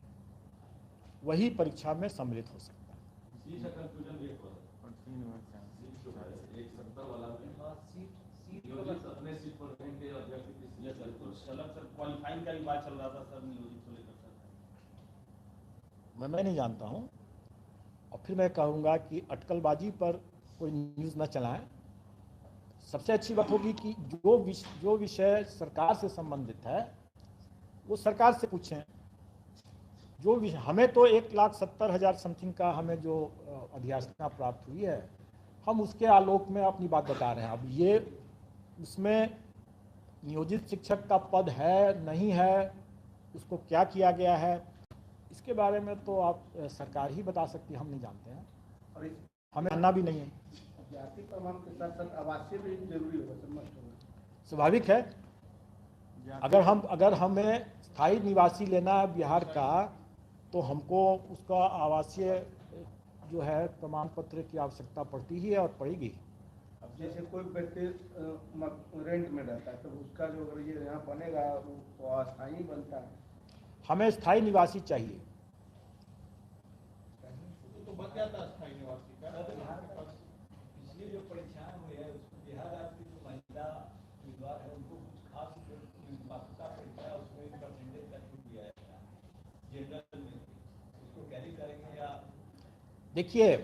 वही परीक्षा में सम्मिलित हो सकता है। सीट का कंफ्यूजन भी हो रहा है। एक 70 वाला में नियोजित अपने सीट पर रहेंगे, अभ्यर्थी की सीट पर। तो अलग सर क्वालिफाइंग का भी बात चल रहा था सर, नियोजित को लेकर सर। मैं नहीं जानता हूँ, और फिर मैं कहूँगा कि अटकलबाजी पर कोई न्यूज़ न चलाएं। सबसे अच्छी बात होगी कि जो विषय सरकार से संबंधित है वो सरकार से पूछें। जो विषय हमें तो 1,70,000 समथिंग का हमें जो अधियाचना प्राप्त हुई है, हम उसके आलोक में अपनी बात बता रहे हैं। अब ये उसमें नियोजित शिक्षक का पद है नहीं है, उसको क्या किया गया है, इसके बारे में तो आप सरकार ही बता सकती है, हम नहीं जानते हैं और हमें जानना भी नहीं है। जाति प्रमाण के साथ साथ आवासीय भी जरूरी होगा सर, मस्ट होगा। स्वाभाविक है। अगर हमें स्थायी निवासी लेना है बिहार का, तो हमको उसका आवासीय जो है प्रमाण पत्र की आवश्यकता पड़ती ही है और पड़ेगी। अब जैसे कोई व्यक्ति रेंट में रहता है तो उसका जो अगर ये यहाँ बनेगा वो अस्थायी बनता है। हमें स्थायी निवासी चाहिए। तो बन जाता है स्थायी निवासी का। पिछली जो परीक्षाएं हुई है उसमें बिहार राज्य की जो महिला उम्मीदवार है उनको कुछ खास पात्रता परीक्षा उसमें परसेंटेज का छूट दिया है जनरल में, उसको कैरी करेंगे या? देखिए,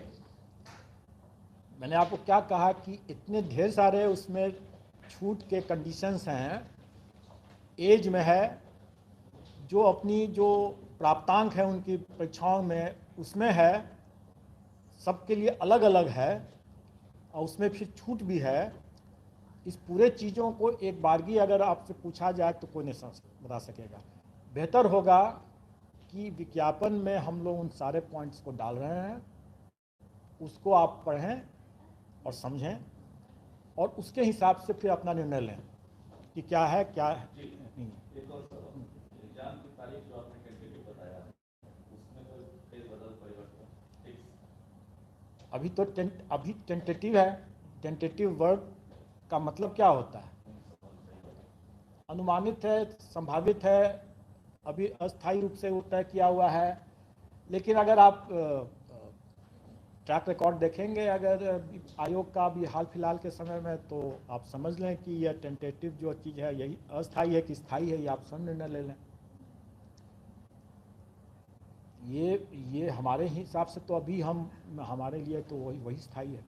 मैंने आपको क्या कहा कि इतने ढेर सारे उसमें छूट के कंडीशंस हैं। एज में है, जो अपनी जो प्राप्तांक है उनकी परीक्षाओं में उसमें है, सबके लिए अलग अलग है, और उसमें फिर छूट भी है। इस पूरे चीज़ों को एक बारगी अगर आपसे पूछा जाए तो कोई नहीं बता सकेगा। बेहतर होगा कि विज्ञापन में हम लोग उन सारे पॉइंट्स को डाल रहे हैं, उसको आप पढ़ें और समझें, और उसके हिसाब से फिर अपना निर्णय लें कि क्या है क्या नहीं। एक और एग्जाम की तारीख जो आपने टेंटेटिव बताया उसमें तो कई बदल परिवर्तन अभी टेंटेटिव है। टेंटेटिव वर्ड का मतलब क्या होता है? अनुमानित है, संभावित है, अभी अस्थायी रूप से वो तय किया हुआ है। लेकिन अगर आप ट्रैक रिकॉर्ड देखेंगे अगर आयोग का भी हाल फिलहाल के समय में, तो आप समझ लें कि यह टेंटेटिव जो चीज़ है यही अस्थायी है कि स्थायी है, ये आप स्वयं निर्णय ले लें। ये हमारे हिसाब से तो अभी हमारे लिए तो वही स्थायी है।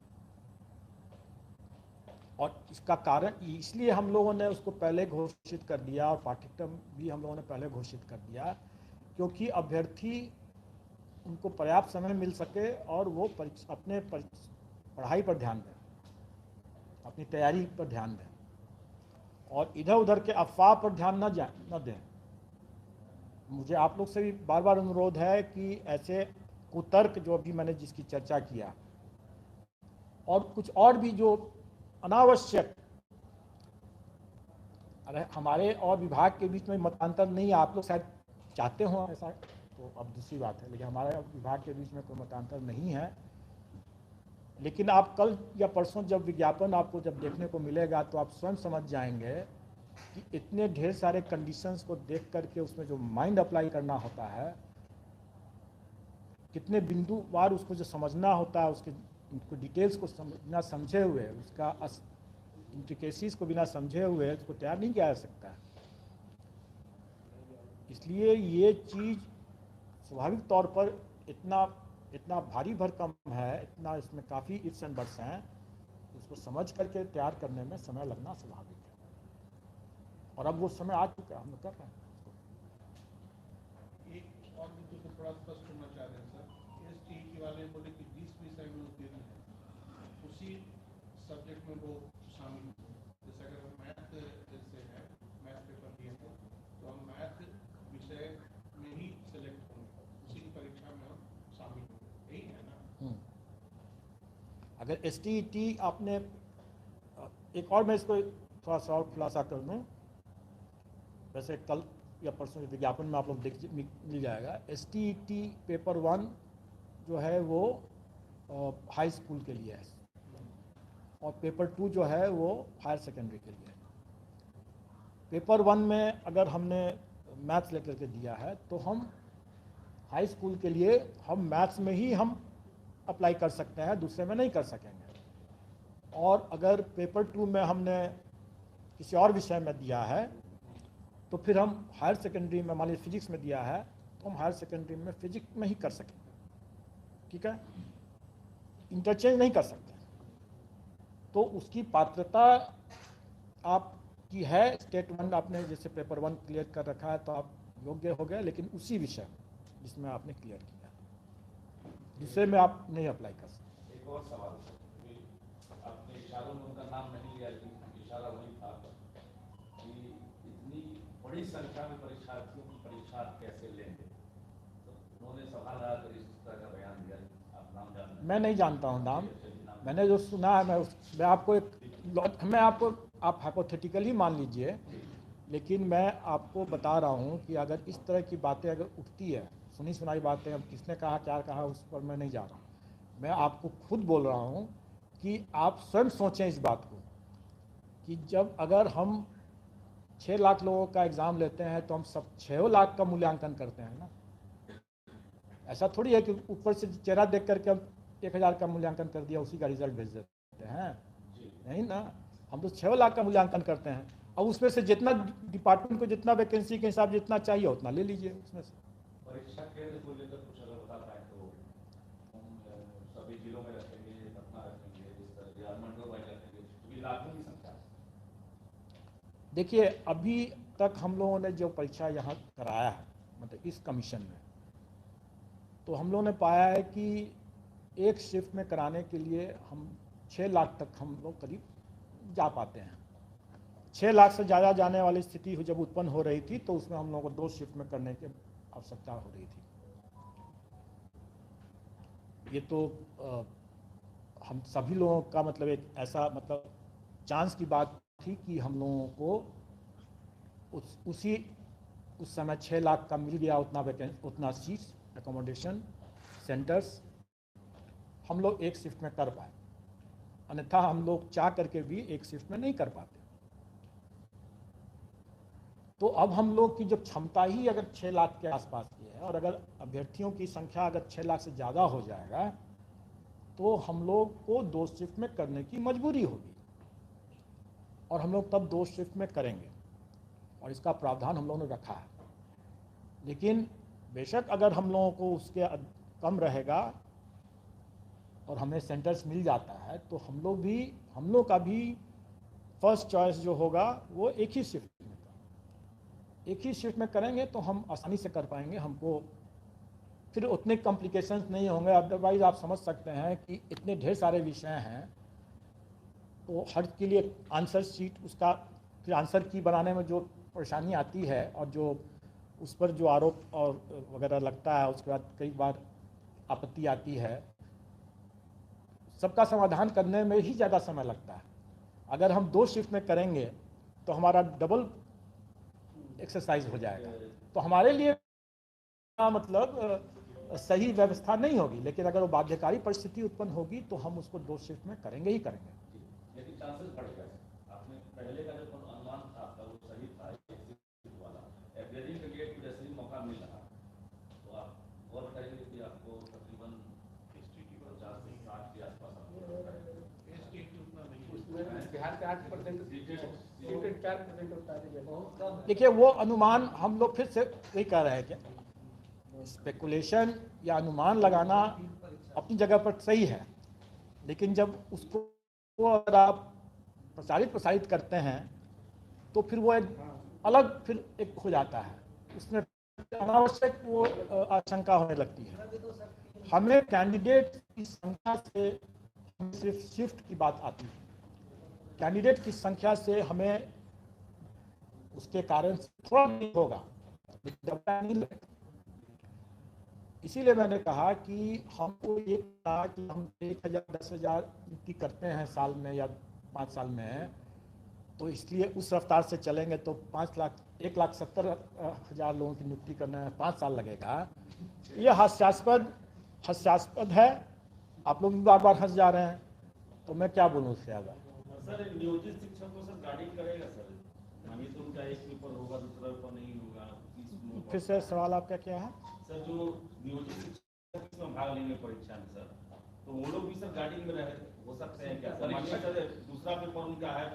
और इसका कारण इसलिए हम लोगों ने उसको पहले घोषित कर दिया, और पाठ्यक्रम भी हम लोगों ने पहले घोषित कर दिया, क्योंकि अभ्यर्थी उनको पर्याप्त समय मिल सके और वो अपने पढ़ाई पर ध्यान दें, अपनी तैयारी पर ध्यान दें, और इधर उधर के अफवाह पर ध्यान न दें। मुझे आप लोग से भी बार बार अनुरोध है कि ऐसे कुतर्क जो अभी मैंने जिसकी चर्चा किया, और कुछ और भी जो अनावश्यक, अरे हमारे और विभाग के बीच में मतांतर नहीं है, आप लोग शायद चाहते हो ऐसा, तो अब दूसरी बात है, लेकिन हमारे विभाग के बीच में कोई मतांतर नहीं है। लेकिन आप कल या परसों जब विज्ञापन आपको जब देखने को मिलेगा तो आप स्वयं समझ जाएंगे कि इतने ढेर सारे कंडीशंस को देख करके उसमें जो माइंड अप्लाई करना होता है, कितने बिंदुवार उसको जो समझना होता है, उसको डिटेल्स को बिना समझे हुए, उसका इंट्रिकेसीज को बिना समझे हुए उसको तैयार नहीं किया जा सकता है। इसलिए ये चीज़ स्वाभाविक तौर पर इतना भारी भरकम है, इतना इसमें काफ़ी इफ्स एंड बट्स हैं, उसको समझ करके तैयार करने में समय लगना स्वाभाविक है। और अब वो समय आ चुका है, हम लोग कर रहे हैं। एक और मुद्दे को थोड़ा स्पष्ट करना चाह रहे हैं सर, एसटीईटी वाले बोले कि 20 विषय में उत्तीर्ण है, उसी सब्जेक्ट में वो शामिल हो। जैसे अगर हम मैथ से है, मैथ पेपर दिए थे, तो हम मैथ विषय में ही सेलेक्ट होंगे, उसी परीक्षा में हम शामिल होंगे, यही है ना? अगर एसटीईटी आपने, एक और मैं इसको थोड़ा सा और खुलासा कर दूँ, वैसे कल या परसों विज्ञापन में आप लोग देख मिल जाएगा। एसटीईटी पेपर 1 जो है वो हाई स्कूल के लिए है, और पेपर 2 जो है वो हायर सेकेंडरी के लिए है। पेपर 1 में अगर हमने मैथ्स लेकर के दिया है तो हम हाई स्कूल के लिए हम मैथ्स में ही हम अप्लाई कर सकते हैं, दूसरे में नहीं कर सकेंगे। और अगर पेपर 2 में हमने किसी और विषय में दिया है तो फिर हम हायर सेकेंडरी में, मान लीजिए फिजिक्स में दिया है तो हम हायर सेकेंडरी में फिजिक्स में ही कर सकेंगे, ठीक है, इंटरचेंज नहीं कर सकते। तो उसकी पात्रता आपकी है, स्टेट 1 आपने जैसे पेपर 1 क्लियर कर रखा है तो आप योग्य हो गए, लेकिन उसी विषय जिसमें आपने क्लियर किया, दूसरे में आप नहीं अप्लाई कर सकते। एक और सवाल, आपने इशारों में उनका नाम नहीं लिया, लेकिन इशारा वही था कि इतनी बड़ी संख्या में परीक्षार्थियों की परीक्षा कैसे लेंगे, तो उन्होंने सवाल आकर इस तरह का बयान दिया। आप नाम जानते हैं? मैं नहीं जानता हूँ नाम, मैंने जो सुना है मैं आपको आप हाइपोथेटिकली मान लीजिए, लेकिन मैं आपको बता रहा हूँ कि अगर इस तरह की बातें अगर उठती है, सुनी सुनाई बातें, अब किसने कहा क्या कहा उस पर मैं नहीं जा रहा हूँ। मैं आपको खुद बोल रहा हूँ कि आप स्वयं सोचें इस बात को कि जब अगर हम 6 लाख लोगों का एग्ज़ाम लेते हैं तो हम सब 6 लाख का मूल्यांकन करते हैं ना। ऐसा थोड़ी है कि ऊपर से चेहरा देख करके हम 1000 का मूल्यांकन कर दिया, उसी का रिजल्ट भेज देते हैं, नहीं ना। हम तो 6 लाख का मूल्यांकन करते हैं, और उसमें से जितना डिपार्टमेंट को जितना वैकेंसी के हिसाब जितना चाहिए उतना ले लीजिए उसमें से। परीक्षा केंद्र को लेकर कुछ अगर बता पाए तो सभी जिलों में रखेंगे, पटना रखेंगे, इस तरह या मंडलों में रखेंगे, क्योंकि लाखों की संख्या। देखिए अभी तक हम लोगों ने जो परीक्षा यहाँ कराया है, मतलब इस कमीशन में, तो हम लोगों ने पाया है कि एक शिफ्ट में कराने के लिए हम 6 लाख तक हम लोग करीब जा पाते हैं। 6 लाख से ज़्यादा जाने वाली स्थिति जब उत्पन्न हो रही थी तो उसमें हम लोगों को 2 शिफ्ट में करने की आवश्यकता हो रही थी। ये तो हम सभी लोगों का मतलब एक ऐसा मतलब चांस की बात थी कि हम लोगों को उस समय 6 लाख का मिल गया, उतना सीट्स, एकोमोडेशन सेंटर्स हम लोग एक शिफ्ट में कर पाए, अन्यथा हम लोग चाह करके भी एक शिफ्ट में नहीं कर पाते। तो अब हम लोग की जब क्षमता ही अगर 6 लाख के आसपास की है, और अगर अभ्यर्थियों की संख्या अगर 6 लाख से ज़्यादा हो जाएगा तो हम लोग को 2 शिफ्ट में करने की मजबूरी होगी, और हम लोग तब 2 शिफ्ट में करेंगे, और इसका प्रावधान हम लोगों ने रखा है। लेकिन बेशक अगर हम लोगों को उसके कम रहेगा और हमें सेंटर्स मिल जाता है तो हम लोग का भी फर्स्ट चॉइस जो होगा वो एक ही शिफ्ट में करेंगे तो हम आसानी से कर पाएंगे, हमको फिर उतने कॉम्प्लिकेशंस नहीं होंगे। अदरवाइज आप समझ सकते हैं कि इतने ढेर सारे विषय हैं तो हर के लिए आंसर शीट, उसका फिर आंसर की बनाने में जो परेशानी आती है और जो उस पर जो आरोप और वगैरह लगता है, उसके बाद कई बार आपत्ति आती है, सबका समाधान करने में ही ज़्यादा समय लगता है। अगर हम 2 शिफ्ट में करेंगे तो हमारा डबल एक्सरसाइज हो जाएगा, तो हमारे लिए मतलब सही व्यवस्था नहीं होगी, लेकिन अगर वो बाध्यकारी परिस्थिति उत्पन्न होगी तो हम उसको 2 शिफ्ट में करेंगे ही करेंगे। यदि चांसेस बढ़ गए, आपने पहले का जो अनुमान था आपका वो सही था, वाला एवरेजिंग के लिए जैसे ही मौका मिल रहा तो आप गौर करेंगे कि आपको तकरीबन 50 से 60 के आसपास बिहार के 8% सीटेड 4% होता है, बहुत कम है। देखिए वो अनुमान हम लोग फिर से वही कह रहे हैं कि स्पेकुलेशन या अनुमान लगाना अपनी जगह पर सही है, लेकिन जब उसको अगर आप प्रसारित करते हैं तो फिर वो एक अलग फिर एक हो जाता है, उसमें अनावश्यक वो आशंका होने लगती है। हमें कैंडिडेट की संख्या से सिर्फ शिफ्ट की बात आती है, कैंडिडेट की संख्या से हमें उसके कारण थोड़ा नहीं होगा, नहीं लगेगा। इसीलिए मैंने कहा कि हमको ये कहा कि हम 1000 10,000 नियुक्ति करते हैं साल में या 5 साल में, तो इसलिए उस रफ्तार से चलेंगे तो 1,70,000 लोगों की नियुक्ति करने में 5 साल लगेगा। ये हास्यास्पद है। आप लोग भी बार बार हंस जा रहे हैं, तो मैं क्या बोलूँ उससे ज़्यादा। सर नियोजित शिक्षक को सर गाइडिंग करेगा सर, मानिए तो उनका एक पेपर होगा, दूसरा पेपर नहीं होगा। फिर से सवाल आपका क्या है? सर जो नियोजित शिक्षक इसमें भाग लेंगे परीक्षा में सर, तो वो लोग भी सर गाइडिंग में रहे हो सकते हैं क्या? मानिए सर दूसरा पेपर उनका है,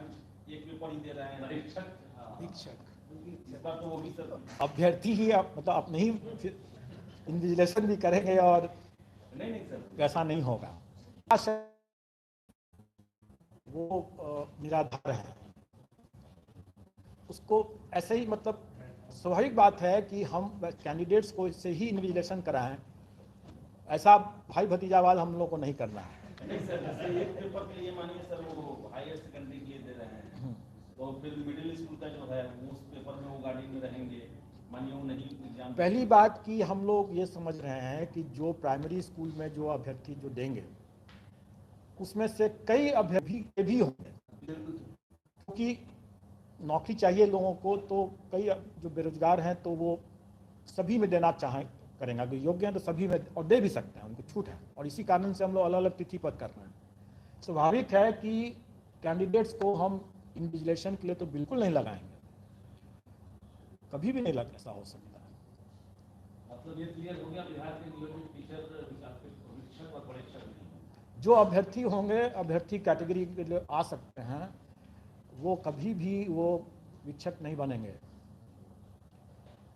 एक पेपर ही दे रहे हैं परीक्षक, इस बार तो वो भी सर अभ्यर्थी ही मतलब अपने ही इन्विजिलेशन भी करेंगे और नहीं सर वैसा नहीं होगा। वो निराधार है, उसको ऐसे ही मतलब स्वाभाविक बात है कि हम कैंडिडेट्स को इससे ही इन्विजिलेशन कराएं, ऐसा भाई भतीजावाद हम लोग को नहीं करना है। नहीं सर, जैसे एक पेपर के लिए मानिए सर वो हायर सेकेंडरी के लिए दे रहे हैं, तो फिर मिडिल स्कूल का जो है उस पेपर में वो गाड़ी में रहेंगे, मानिए वो नहीं एग्जाम। पहली बात कि हम लोग ये समझ रहे हैं कि जो प्राइमरी स्कूल में जो अभ्यर्थी जो देंगे उसमें से कई अभ्यर्थी भी होंगे, क्योंकि नौकरी चाहिए लोगों को, तो कई जो बेरोजगार हैं तो वो सभी में देना करेंगे, अगर योग्य हैं तो सभी में और दे भी सकते हैं, उनको छूट है। और इसी कारण से हम लोग अलग अलग तिथि पर कर रहे हैं। स्वाभाविक है कि कैंडिडेट्स को हम इन्विजिलेशन के लिए तो बिल्कुल नहीं लगाएंगे, कभी भी नहीं लग ऐसा हो सकता है। मतलब ये क्लियर हो गया बिहार के नियोजित टीचर शिक्षक और परीक्षक जो अभ्यर्थी होंगे, अभ्यर्थी कैटेगरी के लिए आ सकते हैं, वो कभी भी वो शिक्षक नहीं बनेंगे।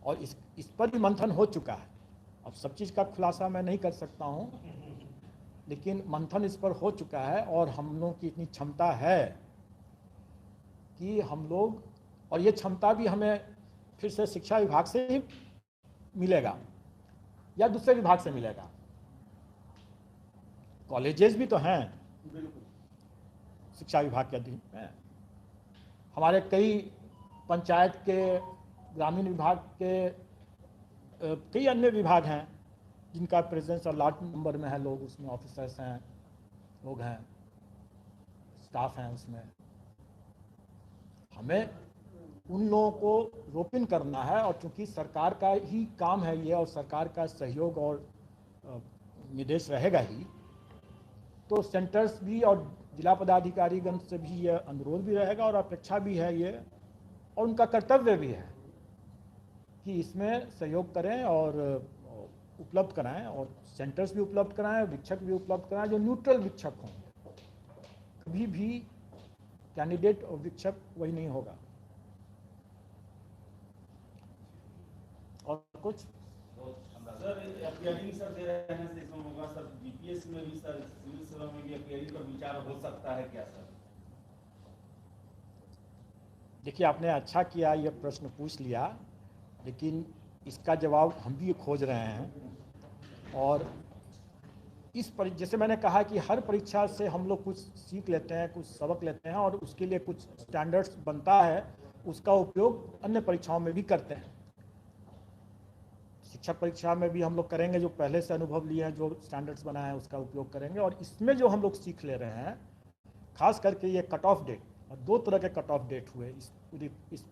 और इस पर भी मंथन हो चुका है। अब सब चीज़ का खुलासा मैं नहीं कर सकता हूँ, लेकिन मंथन इस पर हो चुका है और हम लोग की इतनी क्षमता है कि हम लोग, और ये क्षमता भी हमें फिर से शिक्षा विभाग से ही मिलेगा या दूसरे विभाग से मिलेगा। कॉलेजेस भी तो हैं शिक्षा विभाग के अधीन में, हमारे कई पंचायत के, ग्रामीण विभाग के कई अन्य विभाग हैं जिनका प्रेजेंस और लार्ज नंबर में है लोग, उसमें ऑफिसर्स हैं, लोग हैं, स्टाफ हैं। उसमें हमें उन लोगों को रोपिन करना है, और चूंकि सरकार का ही काम है ये और सरकार का सहयोग और निर्देश रहेगा ही, तो सेंटर्स भी और जिला पदाधिकारीगण से भी ये अनुरोध भी रहेगा और अपेक्षा भी है ये, और उनका कर्तव्य भी है कि इसमें सहयोग करें और उपलब्ध कराएं, और सेंटर्स भी उपलब्ध कराएं, शिक्षक भी उपलब्ध कराएं जो न्यूट्रल शिक्षक हों। कभी भी कैंडिडेट और शिक्षक वही नहीं होगा। और कुछ सर अपीयरिंग सर दे रहे हैं, इसमें होगा सर बीपीएस में भी सर, सिविल सेवा में भी अपीयरिंग पर विचार हो सकता है क्या सर? देखिए आपने अच्छा किया ये प्रश्न पूछ लिया, लेकिन इसका जवाब हम भी खोज रहे हैं। और जैसे मैंने कहा कि हर परीक्षा से हम लोग कुछ सीख लेते हैं, कुछ सबक लेते हैं, और उसके लिए कुछ स्टैंडर्ड्स बनता है, उसका उपयोग अन्य परीक्षाओं में भी करते हैं। शिक्षक परीक्षा में भी हम लोग करेंगे, जो पहले से अनुभव लिए हैं, जो स्टैंडर्ड्स बनाए हैं उसका उपयोग करेंगे। और इसमें जो हम लोग सीख ले रहे हैं, खास करके ये कट ऑफ डेट, और 2 तरह के कट ऑफ डेट हुए इस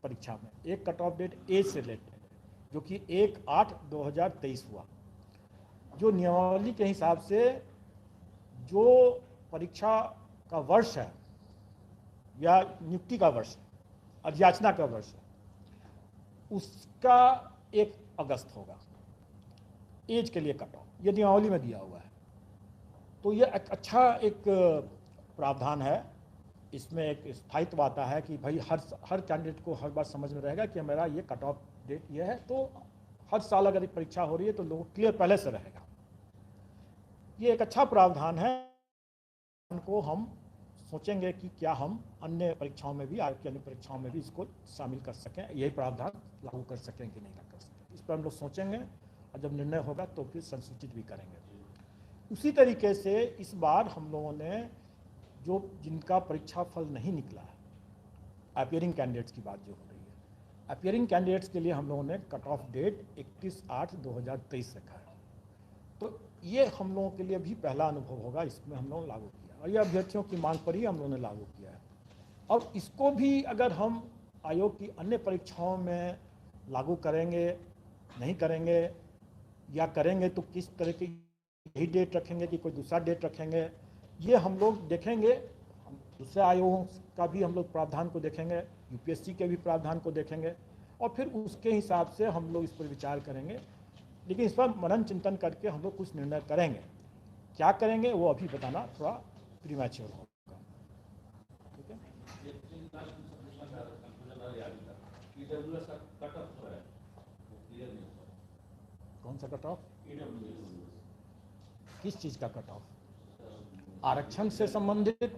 परीक्षा में। एक कट ऑफ डेट एज से रिलेटेड, जो कि 1/8/2023 हुआ, जो नियमावली के हिसाब से जो परीक्षा का वर्ष है या नियुक्ति का वर्ष है, अध्याचना का वर्ष है, उसका 1 अगस्त होगा एज के लिए कट ऑफ, ये नियमावली में दिया हुआ है। तो ये अच्छा एक प्रावधान है, इसमें एक स्थायित्व आता है कि भाई हर कैंडिडेट को हर बार समझ में रहेगा कि मेरा ये कट ऑफ डेट ये है, तो हर साल अगर एक परीक्षा हो रही है तो लोगों को क्लियर पहले से रहेगा। ये एक अच्छा प्रावधान है, उनको हम सोचेंगे कि क्या हम अन्य परीक्षाओं में भी, आयोग की अन्य परीक्षाओं में भी इसको शामिल कर सकें, यही प्रावधान लागू कर सकें कि नहीं कर सकें, इस पर हम लोग सोचेंगे और जब निर्णय होगा तो फिर संसूचित भी करेंगे। उसी तरीके से इस बार हम लोगों ने जो जिनका परीक्षा फल नहीं निकला है, अपीयरिंग कैंडिडेट्स की बात जो हो रही है, अपीयरिंग कैंडिडेट्स के लिए हम लोगों ने कट ऑफ डेट 31/8/2023 रखा है। तो ये हम लोगों के लिए भी पहला अनुभव होगा, इसमें हम लोगों ने लागू किया और ये अभ्यर्थियों की मांग पर ही हम लोगों ने लागू किया है। और इसको भी अगर हम आयोग की अन्य परीक्षाओं में लागू करेंगे, नहीं करेंगे, या करेंगे तो किस तरह की यही डेट रखेंगे कि कोई दूसरा डेट रखेंगे, ये हम लोग देखेंगे। दूसरे आयोगों का भी हम लोग प्रावधान को देखेंगे, यूपीएससी के भी प्रावधान को देखेंगे और फिर उसके हिसाब से हम लोग इस पर विचार करेंगे। लेकिन इस पर मनन चिंतन करके हम लोग कुछ निर्णय करेंगे, क्या करेंगे वो अभी बताना थोड़ा प्रीमैच्योर होगा। ठीक है, कौन सा कट ऑफ, किस चीज़ का कट ऑफ, आरक्षण से संबंधित?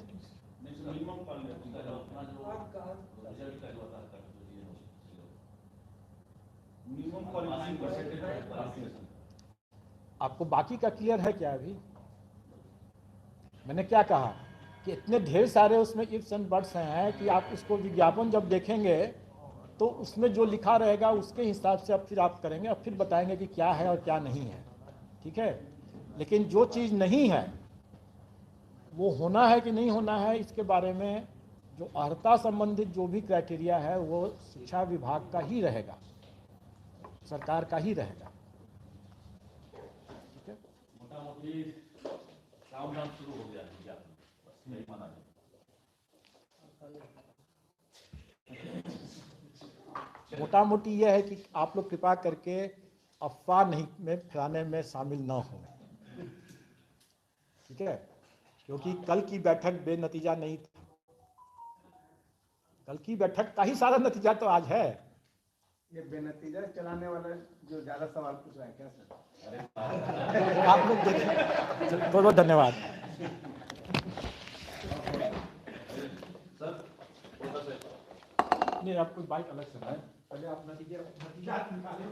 आपको बाकी का क्लियर है क्या? अभी मैंने क्या कहा कि इतने ढेर सारे उसमें इफ्स एंड बट्स हैं कि आप उसको विज्ञापन जब देखेंगे तो उसमें जो लिखा रहेगा उसके हिसाब से अब फिर आप करेंगे और फिर बताएंगे कि क्या है और क्या नहीं है। ठीक है, लेकिन जो चीज़ नहीं है वो होना है कि नहीं होना है, इसके बारे में जो अर्हता संबंधित जो भी क्राइटेरिया है वो शिक्षा विभाग का ही रहेगा, सरकार का ही रहेगा। ठीक है, मोटा-मोटी काम शुरू हो गया है, नहीं माना जाए। मोटा मोटी यह है कि आप लोग कृपा करके अफवाह नहीं में फैलाने में शामिल न हो। ठीक है, क्योंकि कल की बैठक बेनतीजा नहीं था, कल की बैठक का ही सारा नतीजा तो आज है। ये बेनतीजा चलाने वाला जो ज्यादा सवाल पूछ रहा है क्या सर? आप लोग देखिए, बहुत बहुत धन्यवाद। नहीं, आप कोई बाइक अलग से है, पहले आप नतीजा निकालें।